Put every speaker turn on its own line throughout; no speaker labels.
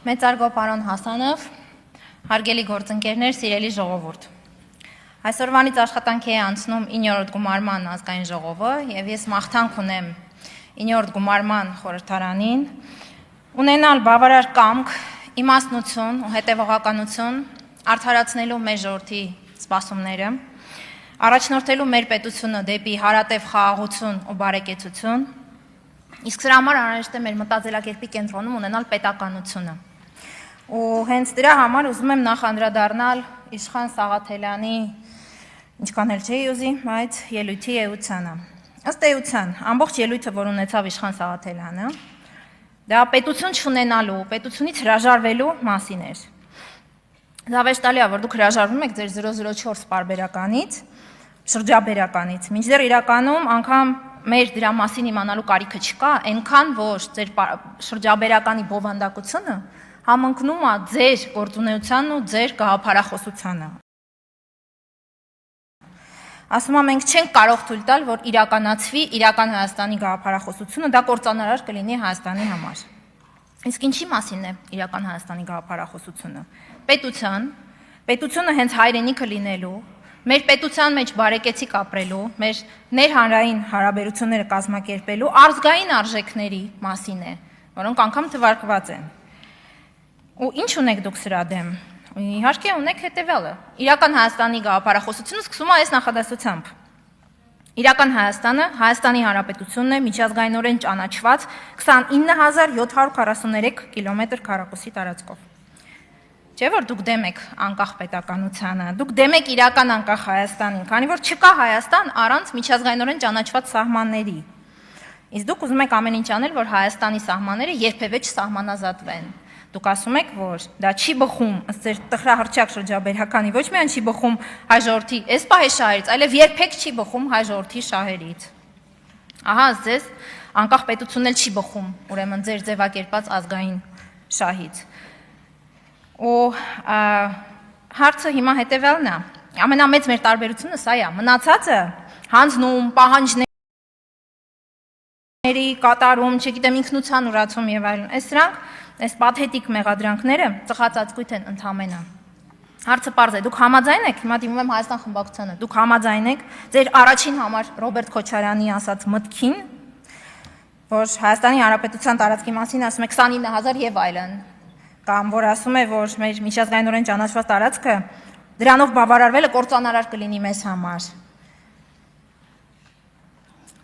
Մեծարգո պարոն Հասանով, հարգելի գործընկերներ, սիրելի ժողովուրդ։ Այսօրվանից աշխատանքի է անցնում 9-րդ գումարման ազգային ժողովը եւ ես մաղթանք ունեմ 9-րդ գումարման խորհրդարանին ունենալ բավարար կամք, իմաստնություն ու հետևողականություն արդարացնելու մեր ժողովրդի սպասումները, առաջնորդելու մեր պետությունը դեպի հարատև խաղաղություն ու բարեկեցություն, իսկ սրա համար անհրաժեշտ է մեր մտածելակերպի կենտրոնում ունենալ պետականությունը։ Ու հենց դրա համար ուզում եմ նախ անդրադառնալ Իշխան Սաղաթելյանի, ինչքան էլ չէի ուզի, բայց ելույթի էությանը։ Ըստ էության, ամբողջ ելույթը, որ ունեցավ Իշխան Սաղաթելյանը, դա պետություն չունենալու, պետությունից հրաժարվելու մասին էր։ Զավեշտալի է, որ դուք հրաժարվում եք ձեր 004 պարբերականից, շրջաբերականից, մինչդեռ իրականում անգամ մեր դրա մասին իմանալու կարիքը չկա, այնքան որ ձեր շրջաբերականի բովանդակությունը համընկնում է ձեր գործունեությանն ու ձեր գաղափարախոսությանը։ Ասում եմ, մենք չենք կարող թույլ տալ, որ իրականացվի իրական Հայաստանի գաղափարախոսությունը, դա կործանարար կլինի Հայաստանի համար։ Իսկ ինչի մասին է իրական Հայաստանի գաղափարախոսությունը։ Պետությունը հենց հայրենիքը լինելու, մեր պետության մեջ բարեկեցիկ ապրելու, մեր ներհանրային հարաբերությունները կազմակերպելու ազգային արժեքների մասին է, որոնք անգամ թվարկված են։ Ու ինչ ունեք դուք սրա դեմ։ Իհարկե ունեք հետևյալը։ Իրական Հայաստանի գաղափարախոսությունը սկսում է այս նախադասությամբ։ Իրական Հայաստանը Հայաստանի Հանրապետությունն է միջազգայինորեն ճանաչված 29743 կիլոմետր քառակուսի տարածքով։ Չէ՞ որ դուք դեմ եք անկախ պետականությանը, դուք դեմ եք իրական անկախ Հայաստանին, քանի որ չկա Հայաստան առանց միջազգայինորեն ճանաչված սահմանների։ Իսկ դուք ուզում եք ամեն ինչ անել, որ Հայաստանի սահմանները երբևէ չսահմանազատվեն։ Դուք ասում եք, որ դա չի բխում, ըստ ձեր տխրահռչակ շրջաբերականի, ոչ միայն չի բխում հայ ժողովրդի այս պահի շահերից, այլև երբեք չի բխում հայ ժողովրդի շահերից։ Ահա ձեզ անկախ պետությունն էլ չի բխում, ուրեմն ձեր ձևակերպած ազգային շահից։ Ու հարցը հիմա հետևյալն է, ամենամեծ մեր տարբերությունը սա է, մնացածը հանձնում, պահանջների կատարում, չգիտեմ, ինքնության ուրացում եւ այլն, այս պաթետիկ մեղադրանքները ծխածածկույթ են ընդամենը։ Հարցը պարզ է, դուք համաձայն եք, հիմա դիմում եմ Հայաստան խմբակցությանը, դուք համաձայն եք ձեր առաջին համար Ռոբերտ Քոչարյանի ասած մտքին, որ Հայաստանի Հանրապետության տարածքի մասին ասում է 29000 եւ այլն, կամ որ ասում է, որ մեր միջազգայինորեն ճանաչված տարածքը դրանով բավարարվելը կործանարար կլինի մեզ համար։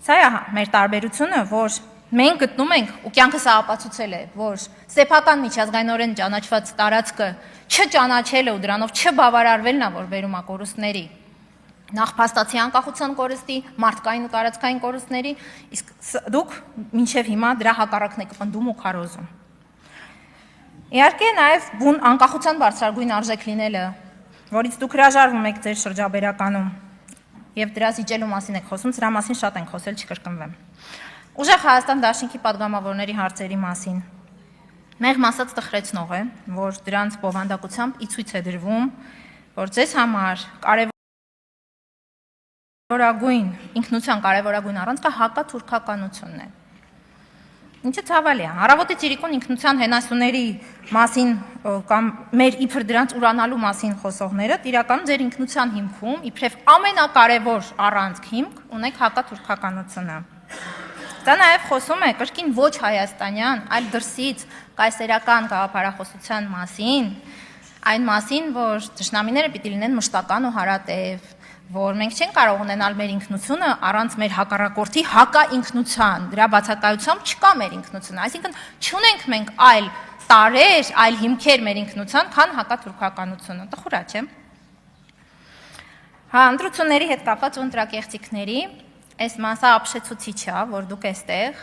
Սա է մեր տարբերությունը, որ մենք գտնում ենք, ու կյանքը սա ապացուցել է, որ սեփական միջազգայինորեն ճանաչված տարածքը չճանաչելը ու դրանով չբավարարվելն է, որ բերում է կորուստների։ Նախ փաստացի անկախության կորստի, մարդկային ու տարածքային կորուստների, իսկ դուք մինչև հիմա դրա հակառակն եք պնդում ու քարոզում։ Իհարկե նաև բուն անկախության բարձրագույն արժեք լինելը, որից դուք հրաժարվում եք ձեր շրջաբերականում եւ դրա զիջելու մասին եք խոսում, սրա մասին շատ ենք խոսել, չկրկնվեմ։ Ուժեղ Հայաստան դաշինքի падգամավորների հարցերի մասին։ Մեղմ ասած տխրեցնող է, որ դրանց բովանդակությամբ ի ցույց է դրվում, որ ձեզ համար ինքնության կարևորագույն առանցքը հակաթուրքականությունն է։ Ինչը ցավալի է, առավոտից իրիկուն ինքնության հենասյուների մասին կամ մեր իբր դրանց ուրանալու մասին խոսողները իրականում ձեր ինքնության հիմքում իբրև ամենակարևոր առանցք հիմք ունեք հակաթուրքականությունը։ Դա նաև խոսում է կրկին ոչ հայաստանյան, այլ դրսից կայսերական գաղափարախոսության մասին, այն մասին, որ թշնամիները պիտի լինեն մշտական ու հարատև, որ մենք չենք կարող ունենալ մեր ինքնությունը առանց մեր հակառակորդի հակաինքնության, դրա բացակայությամբ չկա մեր ինքնությունը, այսինքն չունենք մենք այլ տարեր, այլ հիմքեր մեր ինքնության, քան հակաթուրքականությունը, տխուր է, չէ՞։ Հա, ընտրությունների հետ կապված ու ընտրակեղծիքների, այս մասը ապշեցուցիչ է, որ դուք այստեղ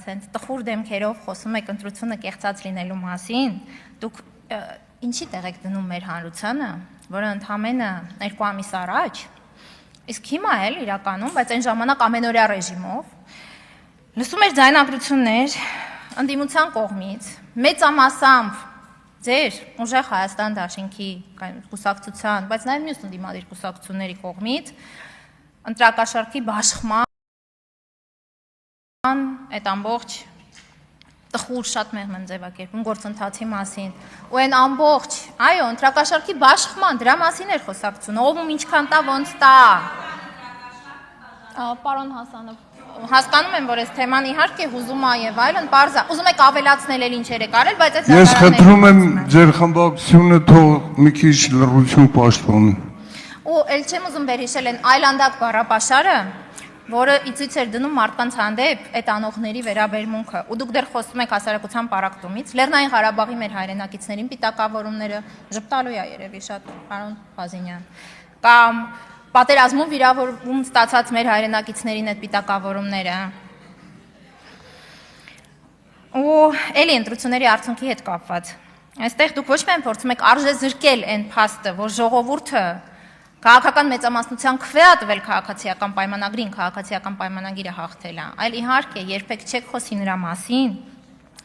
սենց տխուր դեմքերով խոսում եք ընտրությունը կեղծած լինելու մասին, դուք ինչի տեղ եք դնում մեր հանրությանը, որը ընդամենը 2 ամիս առաջ, իսկ հիմա էլ իրականում, բայց այն ժամանակ ամենօրյա ռեժիմով, լսում էր ձայնագրություններ ընդդիմության կողմից, մեծամասամբ ձեր ուժեղ Հայաստան դաշինքի կուսակցության, բայց նաև մյուս ընդդիմադիր կուսակցությունների կողմից ընտրակաշառքի բաշխման այդ ամբողջ տխուր շատ մեղմ են ձևակերպում գործընթացի մասին։ Ու այն ամբողջ, այո, ընտրակաշառքի բաշխման դրա մասին էր խոսակցությունը, ով ում ինչքան տա, ոնց տա։ Պարոն Հասանով, հասկանում եմ, որ այս թեման իհարկե հուզում է եւ այլն, բարձա։ Ուզում եք ավելացնել էլ ինչեր եք արել, բայց այդ
Ես խնդրում եմ ձեր խմբակցությունը թող մի քիչ լռություն պաշտպանի։
Ու ել չեմ ուզում վերհիշել են այլանդակ բառապաշարը, որը իցույց էր դնում մարդկանց հանդեպ այդ անողների վերաբերմունքը։ Ու դուք դեռ խոսում եք հասարակության պարակտումից, Լեռնային Ղարաբաղի մեր հայրենակիցներին պիտակավորումները ժպտալու է երևի շատ, պարոն Փազինյան, կամ պատերազմում վիրավորում ստացած մեր հայրենակիցներին այդ պիտակավորումները։ Ու էլի ընտրությունների արդյունքի հետ կապված։ Այստեղ դուք ոչ միայն փորձում եք արժեզրկել այն փաստը, որ ժողովուրդը քաղաքական մեծամասնության քվե ա տվել քաղաքացիական պայմանագրին, քաղաքացիական պայմանագիրը հաղթել է, այլ իհարկե երբեք չեք խոսի նրա մասին,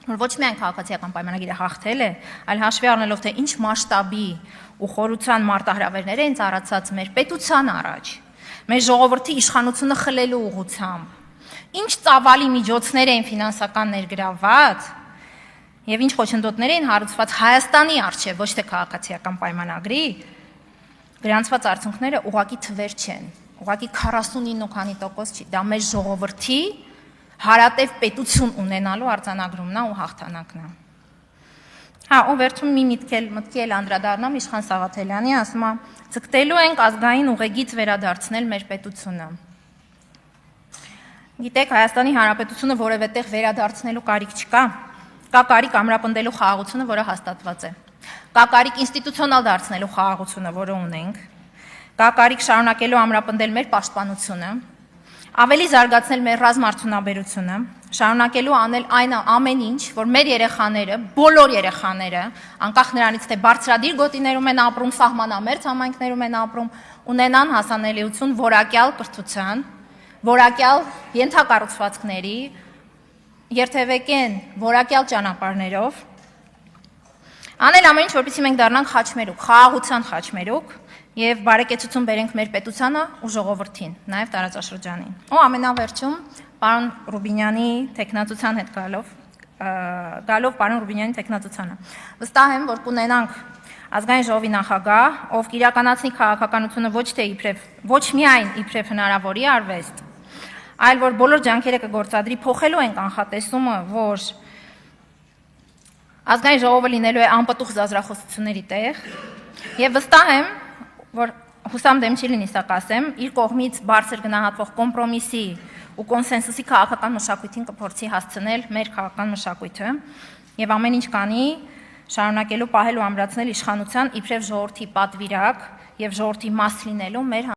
որ ոչ միայն քաղաքացիական պայմանագիրը հաղթել է, այլ հաշվի առնելով թե ինչ մասշտաբի ու խորության մարտահրավերներ էին ծառացած մեր պետության առաջ, մեր ժողովրդի իշխանությունը խլելու ուղղությամբ, ինչ ծավալի միջոցներ էին ֆինանսական ներգրավված եւ ինչ խոչընդոտներ էին հարուցված Հայաստանի առջեւ, ոչ թե քաղաքացիական պայմանագրի, գրանցված արդյունքները ուղղակի թվեր չեն, ուղղակի 49% չի, դա մեր ժողովրդի հարատև պետություն ունենալու արձանագրումն է ու հաղթանակն է։ Հա, ու վերջում մի մտքի էլ անդրադառնամ Իշխան Սաղաթելյանի, ասում է, ցկտելու ենք ազգային ուղեգից վերադարձնել մեր պետությունը։ Գիտեք, Հայաստանի Հանրապետությունը որևէ տեղ վերադարձնելու կարիք չկա, կա կարիք ամրապնդելու խաղաղությունը, որը հաստատված է։ Կա կարիք ինստիտուցիոնալ դարձնելու խաղաղությունը, որը ունենք, կա կարիք շարունակելու ամրապնդել մեր պաշտպանությունը, ավելի զարգացնել մեր ռազմարդյունաբերությունը, շարունակելու անել այն ամեն ինչ, որ մեր երեխաները, բոլոր երեխաները, անկախ նրանից թե բարձրադիր գոտիներում են ապրում, սահմանամերձ համայնքներում են ապրում, ունենան հասանելիություն որակյալ կրթության, որակյալ ենթակառուցվածքների, երթևեկեն որակյալ ճանապարհներով, անել ամեն ինչ, որպեսզի մենք դառնանք խաչմերուկ, խաղաղության խաչմերուկ եւ բարեկեցություն բերենք մեր պետությանը ու ժողովրդին, նաեւ տարածաշրջանին։ Ու ամենավերջում պարոն Ռուբինյանի տեխնացության հետ գալով պարոն Ռուբինյանի տեխնացությանը։ Վստահ եմ, որ կունենանք ազգային ժողովի նախագահ, ով կիրականացնի քաղաքականությունը ոչ միայն իբրև հնարավորի արվեստ, այլ որ բոլոր ջանքերը կգործադրի փոխելու են կանխատեսումը, որ ազգային ժողովը լինելու է անպտուղ զազրախոսությունների տեղ, եւ վստահ եմ, որ հուսամ դեմ չի լինի սա կասեմ, իր կողմից բարձր գնահատվող կոմպրոմիսի ու կոնսենսուսի քաղաքական մշակույթին կփորձի հասցնել մեր քաղաքական մշակույթը եւ ամեն ինչ կանի շարունակելու պահել ու ամրացնել իշխանության իբրև ժողովրդի պատվիրակ եւ ժողովրդի մաս լինելու մեր